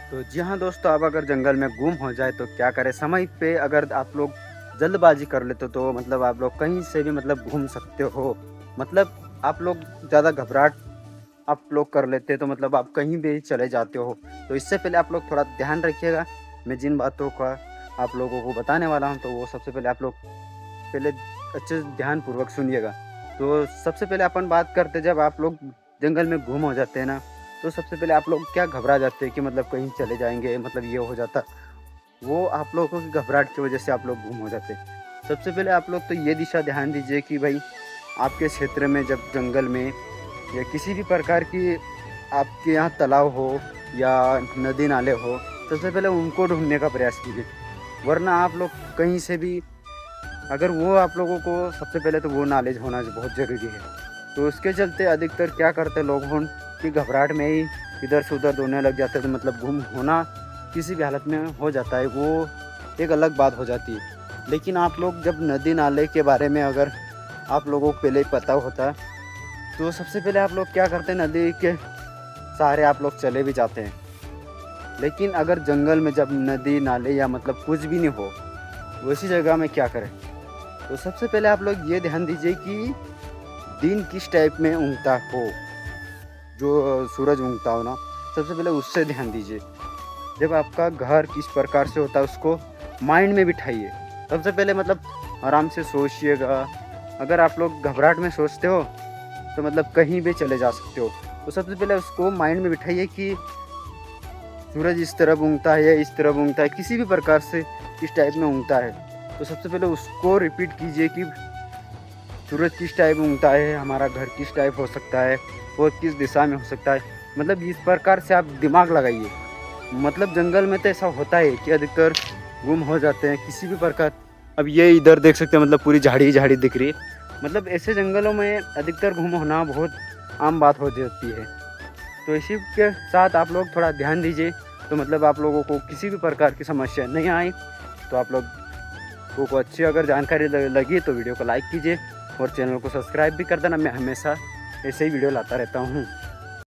तो जी हाँ दोस्तों, आप अगर जंगल में गुम हो जाए तो क्या करें। समय पे अगर आप लोग जल्दबाजी कर लेते तो मतलब आप लोग कहीं से भी मतलब घूम सकते हो। मतलब आप लोग ज़्यादा घबराहट आप लोग कर लेते तो मतलब आप कहीं भी चले जाते हो। तो इससे पहले आप लोग थोड़ा ध्यान रखिएगा। मैं जिन बातों का आप लोगों को बताने वाला हूँ तो वो सबसे पहले आप लोग पहले अच्छे से ध्यानपूर्वक सुनिएगा। तो सबसे पहले अपन बात करते, जब आप लोग जंगल में गुम हो जाते हैं ना, तो सबसे पहले आप लोग क्या घबरा जाते हैं कि मतलब कहीं चले जाएँगे, मतलब ये हो जाता। वो आप लोगों की घबराहट की वजह से आप लोग गुम हो जाते हैं। सबसे पहले आप लोग तो ये दिशा ध्यान दीजिए कि भाई आपके क्षेत्र में जब जंगल में या किसी भी प्रकार की आपके यहाँ तालाब हो या नदी नाले हो, सबसे पहले उनको ढूँढने का प्रयास कीजिए। वरना आप लोग कहीं से भी, अगर वो आप लोगों को सबसे पहले तो वो नॉलेज होना बहुत ज़रूरी है। तो उसके चलते अधिकतर क्या करते लोग हों कि घबराहट में ही इधर से उधर दौड़ने लग जाते हैं, तो मतलब गुम होना किसी भी हालत में हो जाता है, वो एक अलग बात हो जाती है। लेकिन आप लोग जब नदी नाले के बारे में अगर आप लोगों को पहले ही पता होता, तो सबसे पहले आप लोग क्या करते हैं, नदी के सहारे आप लोग चले भी जाते हैं। लेकिन अगर जंगल में जब नदी नाले या मतलब कुछ भी नहीं हो, वैसी जगह में क्या करें। तो सबसे पहले आप लोग ये ध्यान दीजिए कि दिन किस टाइप में उगता हो, जो सूरज उगता हो ना, सबसे पहले उससे ध्यान दीजिए। जब आपका घर किस प्रकार से होता है उसको माइंड में बिठाइए। सबसे पहले मतलब आराम से सोचिएगा। अगर आप लोग घबराहट में सोचते हो तो मतलब कहीं भी चले जा सकते हो। तो सबसे पहले उसको माइंड में बिठाइए कि सूरज इस तरफ उगता है या इस तरफ उगता है, किसी भी प्रकार से किस टाइप में उगता है। तो सबसे पहले उसको रिपीट कीजिए कि सूरज किस टाइप में उगता है, हमारा घर किस टाइप हो सकता है, वो किस दिशा में हो सकता है। मतलब इस प्रकार से आप दिमाग लगाइए। मतलब जंगल में तो ऐसा होता है कि अधिकतर गुम हो जाते हैं किसी भी प्रकार। अब ये इधर देख सकते हैं, मतलब पूरी झाड़ी झाड़ी दिख रही है। मतलब ऐसे जंगलों में अधिकतर गुम होना बहुत आम बात हो जाती है। तो इसी के साथ आप लोग थोड़ा ध्यान दीजिए, तो मतलब आप लोगों को किसी भी प्रकार की समस्या नहीं आई। तो आप लोगों को अच्छी अगर जानकारी लगी तो वीडियो को लाइक कीजिए और चैनल को सब्सक्राइब भी कर देना। मैं हमेशा ऐसे ही वीडियो लाता रहता हूँ।